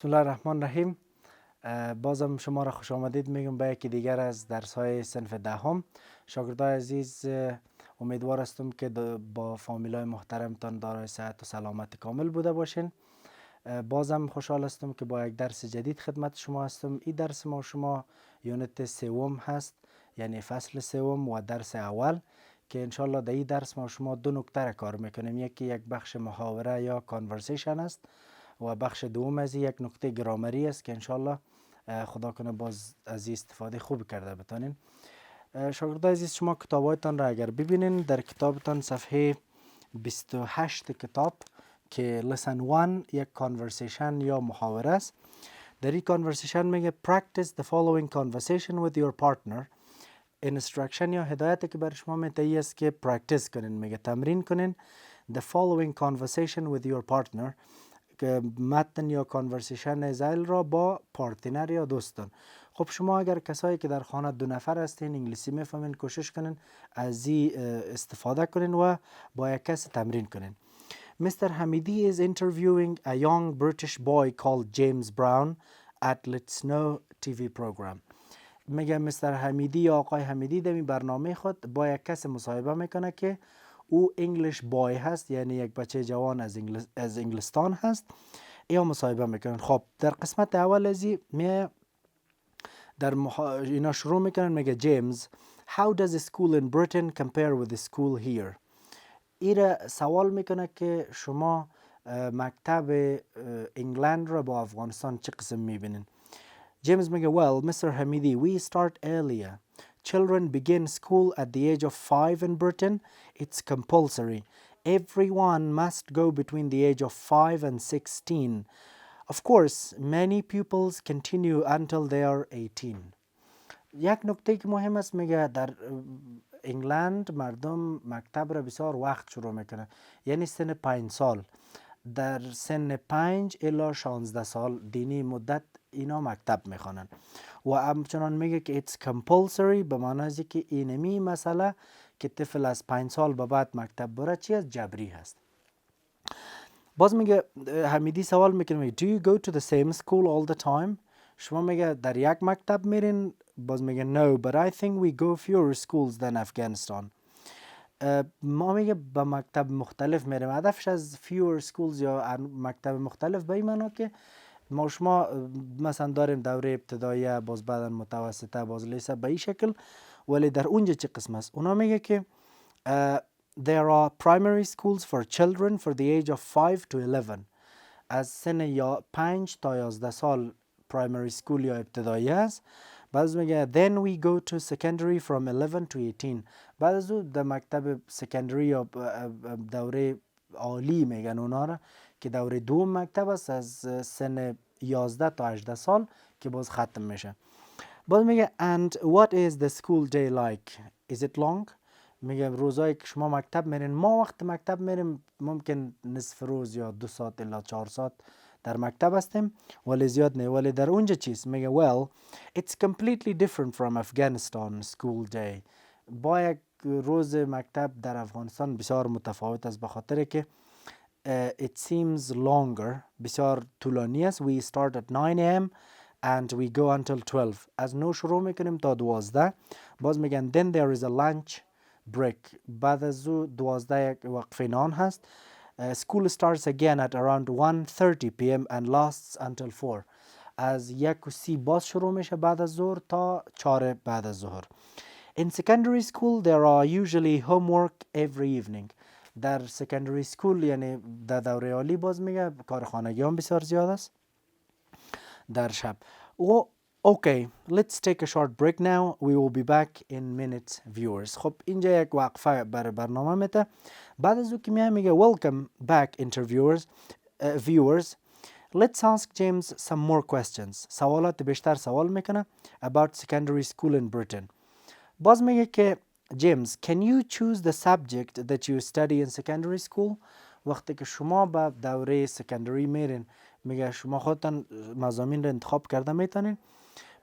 بسم الله الرحمن الرحیم. بازم شما را خوش آمدید میگم به یکی دیگر از درس های صنف دهم. شاگردای عزیز، امیدوار هستم که با فامیلای محترمتان دارای صحت و سلامت کامل بوده باشین. بازم خوشحال هستم که با یک درس جدید خدمت شما هستم. این درس ما شما یونت سوم هست، یعنی فصل سوم و درس اول، که انشالله در این درس ما شما دو نکته را کار میکنیم. یکی یک بخش محاوره یا کانورسیشن است و بخش دوم از یک نکته گرامری است که انشالله خدا کنه باز از استفاده خوب کرده بتانین. شاگردای عزیز، شما کتابایتان را اگر ببینین، در کتابتان صفحه 28 کتاب که lesson 1 یک کانورسیشن یا محاوره است. در این کانورسیشن میگه practice the following conversation with your partner. انسترکشن یا هدایتی که بر شما میتایی است که پرکتیس کنین، میگه تمرین کنین the following conversation with your partner، که متن یا کانورسیشن زیل را با پارتنر یا دوستان. خب شما اگر کسایی که در خانه دو نفر هستین انگلیسی میفهمین، کوشش کنین از این استفاده کنین و با یک کس تمرین کنین. Mr. Hamidi is interviewing a young British boy called James Brown at Let's Know TV program. میگه مستر حمیدی یا آقای حمیدی در این برنامه خود با یک کس مصاحبه میکنه که او انگلیش بای هست، یعنی یک بچه جوان از انگلستان هست. یا مصاحبه میکنن. خب در قسمت اول ازی اینا شروع میکنن. میگه جیمز how does a school in Britain compare with the school here. ایره سوال میکنه که شما مکتب انگلند را با افغانستان چه قسم میبینین. James میگه well Mr. Hamidi, we start earlier. Children begin school at the age of 5 in Britain. It's compulsory. Everyone must go between the age of 5 and 16. Of course, many pupils continue until they are 18. یک نکته که مهم است، میگه در انگلند مردم مکتب را بسیار وقت شروع میکنه، یعنی سن 5 سال. در سن 5 الی 16 سال دینی مدت اینا مکتب میخوانن و همچنان میگه که it's compulsory، به معنی از که اینمی مسئله که طفل از 5 سال به بعد مکتب بره چی از جبری هست. باز میگه حمیدی سوال میکنه do you go to the same school all the time. شما میگه در یک مکتب میرین. باز میگه no but I think we go fewer schools than Afghanistan. ما میگه به مکتب مختلف میریم. هدفش از fewer schools یا مکتب مختلف به این معنا که ما شما مثلا داریم دوره ابتداییه، باز بعدا متوسطه، باز لیسه، به این شکل. ولی در اونجا چه قسم است؟ اونا میگه که there are primary schools for children for the age of 5 to 11. از سن 5 تا 11 سال primary school یا ابتدایی است. بعد میگه then we go to secondary from 11 to 18. بعد از اون در مکتب سکندری یا دوره عالی میگن اونا را، که دوره دوم مکتب است از سن 11 تا 18 سال که باز ختم میشه. باز میگه and what is the school day like? Is it long? میگه روزایی که شما مکتب میرین، ما وقت مکتب میریم ممکن نصف روز یا 2 ساعت الا 4 ساعت در مکتب هستیم، ولی زیاد نه. ولی در اونجا چیست؟ میگه well it's completely different from Afghanistan school day. با یک روز مکتب در افغانستان بسیار متفاوت است، به خاطر که it seems longer، بسیار طولانی است. we start at 9 a.m. and we go until 12. از 9 شروع میکنیم تا 12. باز میگن then there is a lunch break. بعد از 12 یک وقفه نان هست. School starts again at around 1:30 p.m. and lasts until 4. از 1:30 باز شروع میشه بعد از ظهر تا 4 بعد از ظهر. In secondary school there are usually homework every evening. در secondary school یعنی در دوره عالی باز میگه کار خانگی هم بسیار زیاد است در شب. Okay, let's take a short break now. We will be back in minutes, viewers. خب اینجا یک وقفه برای برنامه میده. بعد از او که میگه welcome back interviewers, viewers. Let's ask James some more questions. سوالات بیشتر سوال میکنه about secondary school in Britain. باز میگه که James, can you choose the subject that you study in secondary school? وقتی که شما به دوره سکندری میرین، میگه شما خودتان مضامین رو انتخاب کرده میتونین.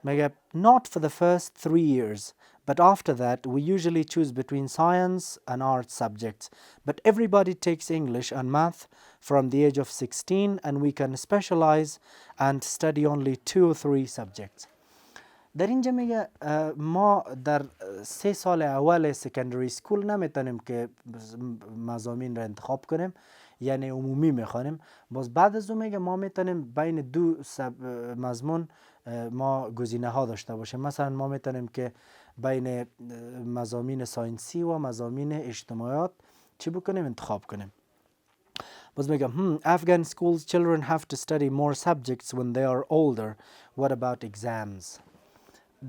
میگه not for the first 3 years but after that we usually choose between science and art subjects. But everybody takes English and math from the age of 16, and we can specialize and study only 2 or 3 subjects. در اینجا میگه ما در 3 سال اول سکندری سکول نمیتونیم که مضامین را انتخاب کنیم، یعنی عمومی میخوانیم. باز بعد از اون میگه ما میتونیم بین 2 مضمون ما گزینه ها داشته باشیم. مثلا ما میتونیم که بین مضامین ساینسی و مضامین اجتماعات چی بکنیم؟ انتخاب کنیم. باز میگم Afghan schools children have to study more subjects when they are older. What about exams?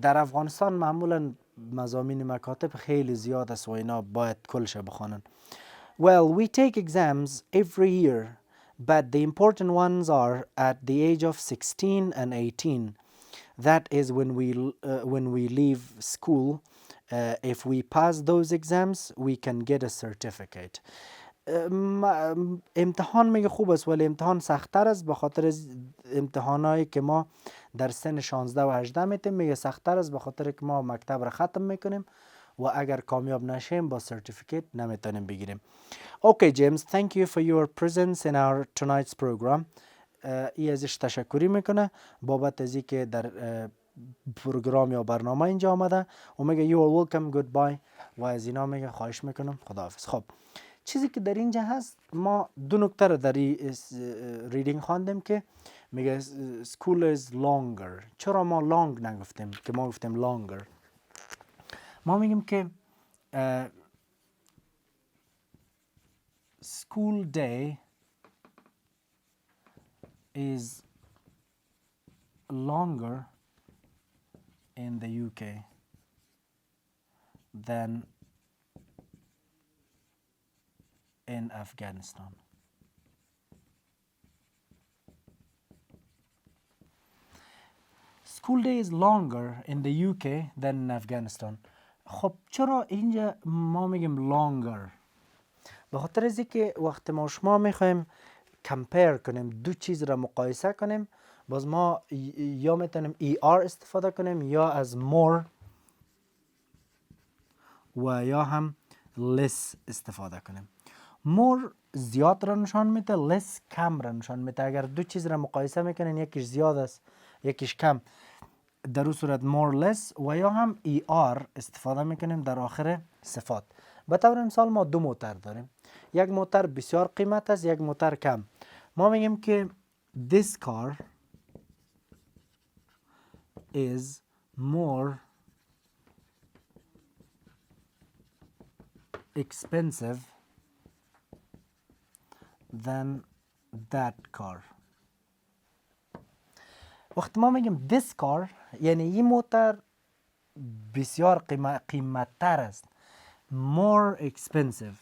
در افغانستان معمولا مضامین مکاتب خیلی زیاد است و اینا باید کلش بخوانن. Well, we take exams every year, but the important ones are at the age of 16 and 18. That is when we leave school. If we pass those exams, we can get a certificate. امتحان میگه خوب است، ولی امتحان سخت‌تر است به خاطر امتحانایی که ما در سن 16 و 18 میتیم. میگه سخت‌تر است به خاطر که ما مکتب را ختم میکنیم و اگر کامیاب نشیم با سرتیفیکیت نمیتونیم بگیریم. Okay James, thank you for your presence in our tonight's program. ای ازش تشکری میکنه بابت از اینکه در پروگرام یا برنامه اینجا آمده و میگه you are welcome, goodbye و از اینا میگه خواهش میکنم خداحافظ. خب چیزی که در اینجا هست، ما 2 نکته رو در ریدینگ خواندیم که میگه school is longer. چرا ما long نگفتیم که ما گفتیم longer؟ ما میگیم که school day is longer in the UK than in Afghanistan. School day is longer in the UK than in Afghanistan. خب چرا اینجا ما میگیم longer؟ به خاطر از اینکه وقتی ما شما میخوایم کمپیر کنیم، 2 چیز را مقایسه کنیم، باز ما یا میتونیم ER استفاده کنیم یا از more و یا هم less استفاده کنیم. more زیاد را نشان میده، less کم را نشان میده. اگر 2 چیز را مقایسه میکنین، یکیش زیاد است یکیش کم، در اون صورت more less و یا هم ER استفاده میکنیم در آخر صفات. به طور مثال ما 2 موتر داریم، یک موتر بسیار قیمت است، یک موتر کم. ما میگیم که this car is more expensive than that car. وقتی ما میگیم this car یعنی این موتر بسیار قیمت‌تر است، more expensive.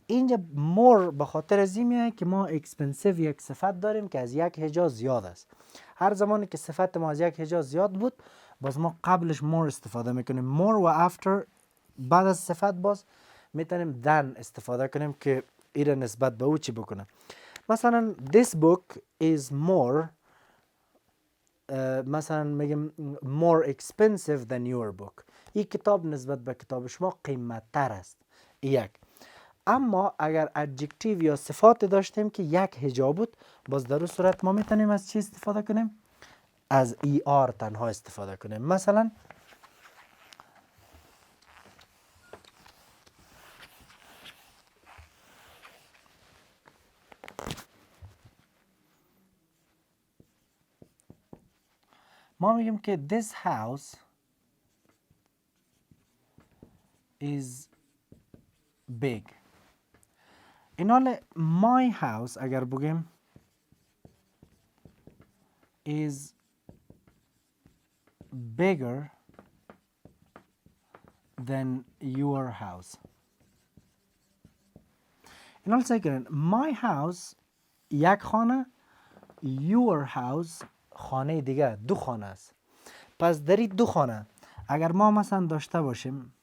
اینجا more به خاطر از این میاد که ما expensive یک صفت داریم که از یک هجا زیاد است. هر زمانی که صفت ما از یک هجا زیاد بود، باز ما قبلش more استفاده میکنیم. more و after بعد از صفت باز میتونیم than استفاده کنیم که ایره نسبت به او چی بکنه. مثلا this book is more مثلا میگیم more expensive than your book. این کتاب نسبت به کتاب شما قیمت تر است. یک. اما اگر adjective یا صفات داشتیم که یک هجا بود، باز در اون صورت ما میتونیم از چی استفاده کنیم؟ از ER تنها استفاده کنیم. مثلا ما میگیم که this house is big. این حال my house اگر بگیم is bigger than your house. این حال سعی کنین my house یک خانه، your house خانه دیگه 2 خانه است. پس در این 2 خانه اگر ما مثلا داشته باشیم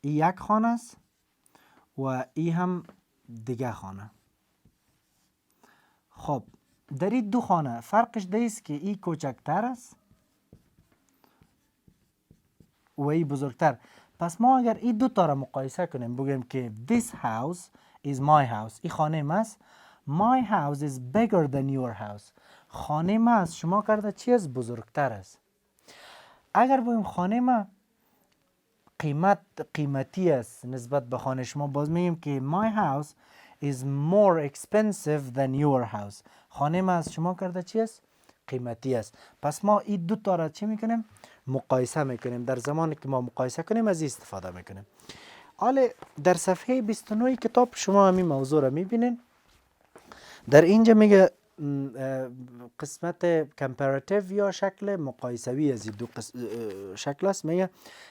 این یک خانه است و این هم دیگه خانه. خب در این 2 خانه فرقش ده است که این کوچکتر است و ای بزرگتر. پس ما اگر این دو تا را مقایسه کنیم بگیم که this house is my house، این خانه ما است. My house is bigger than your house، خانه ما از شما کرده چی است؟ بزرگتر است. اگر بگیم خانه ما قیمتی است نسبت به خانه شما، باز میگیم که my house is more expensive than your house، خانه ما از شما کرده چی است؟ قیمتی است. پس ما این دو تا را چی میکنیم؟ مقایسه میکنیم. در زمانی که ما مقایسه کنیم از این استفاده میکنیم. حالا در صفحه 29 کتاب شما همین موضوع را میبینین. در اینجا میگه قسمت کمپاراتیو یا شکل مقایسوی از این دو شکل است. میگه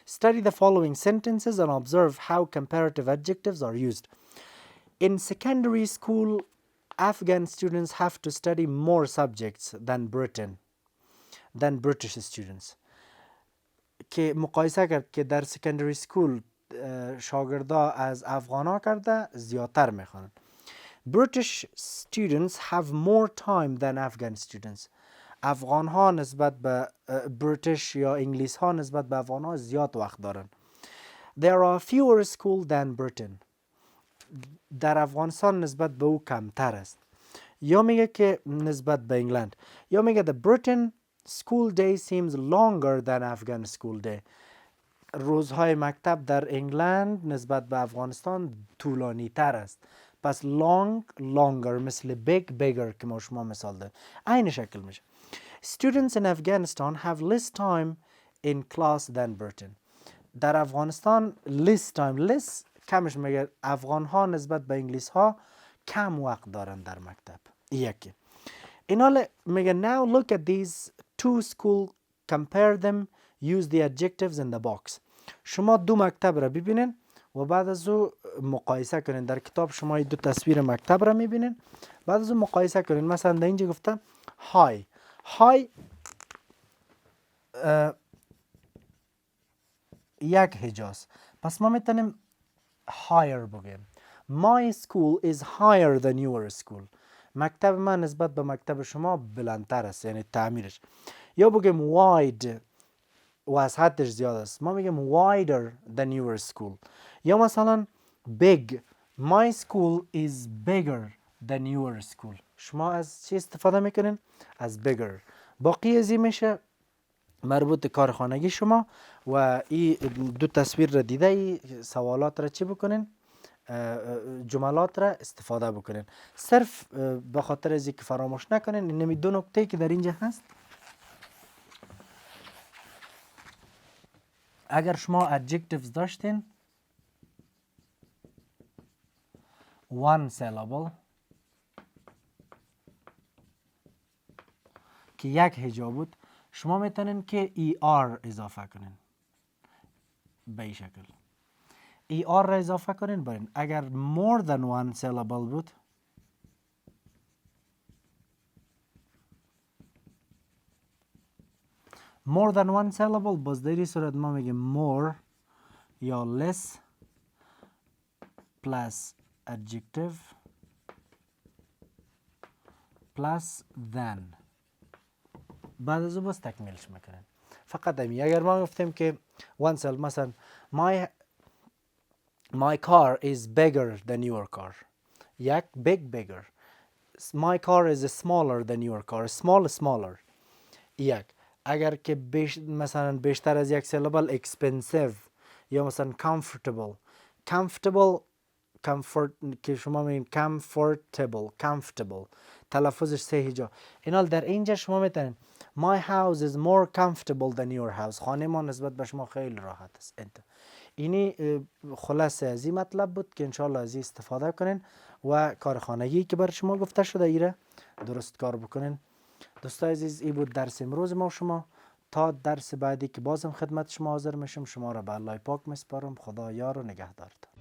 study the following sentences and observe how comparative adjectives are used. In secondary school, Afghan students have to study more subjects than British students. که مقایسه کرد که در سکندری سکول شاگردا از افغانا کرده زیادتر میخوانند. British students have more time than Afghan students. افغان ها نسبت به بریتیش یا انگلیس ها نسبت به افغان ها زیاد وقت دارن. There are fewer schools than Britain. در افغانستان نسبت به او کمتر است. یا میگه که نسبت به انگلند، یا میگه the Britain school day seems longer than Afghan school day. روزهای مکتب در انگلند نسبت به افغانستان طولانی تر است. پس longer مثل bigger که ما شما مثال ده این شکل میشه. Students in Afghanistan have less time in class than Britain. در افغانستان less کمش میگه. افغان ها نسبت به انگلیس ها کم وقت دارن در مکتب. یکی. این حال میگه now look at these two schools, compare them, use the adjectives in the box. شما دو مکتب را ببینین و بعد از او مقایسه کنین. در کتاب شما دو تصویر مکتب را میبینین، بعد از او مقایسه کنین. مثلا در اینجا گفتم های یک هجاست، پس ما میتونیم higher بگیم. My school is higher than your school. مکتب من نسبت به مکتب شما بلندتر است، یعنی تعمیرش. یا بگیم wide، وسعتش زیاد است، ما میگیم wider than your school. یا مثلا big، my school is bigger than your school. شما از چی استفاده میکنین؟ از bigger. باقی از این میشه مربوط به کارخانگی شما. و این دو تصویر را دیده، ای سوالات را چی بکنین؟ جملات را استفاده بکنین. صرف به خاطر از اینکه فراموش نکنین این دو نکته که در اینجا هست، اگر شما adjectives داشتین one syllable که یک هجا بود، شما میتونین که ER اضافه کنین به این شکل. ER را اضافه کنین برین. اگر more than one syllable بود، more than one syllable باز در این صورت ما میگیم more یا less plus adjective plus than. بعد از او باز تکمیلش میکنن. فقط همین. اگر ما گفتیم که one syllable، مثلا my car is bigger than your car، یک bigger. my car is smaller than your car، smaller. یک. اگر که مثلا بیشتر از یک سیلابل expensive، یا مثلا comfortable که شما میگین comfortable تلفظش سه هجا. اینال در اینجا شما میتونین my house is more comfortable than your house، خانه ما نسبت به شما خیلی راحت است. اینی خلاصه از این مطلب بود که انشاءالله از این استفاده کنین و کارخانگی که بر شما گفته شده ایره درست کار بکنین. دوستای عزیز، این بود درس امروز ما شما. تا درس بعدی که بازم خدمت شما حاضر میشم، شما را به الله پاک میسپارم. خدا یار و نگهدارتان.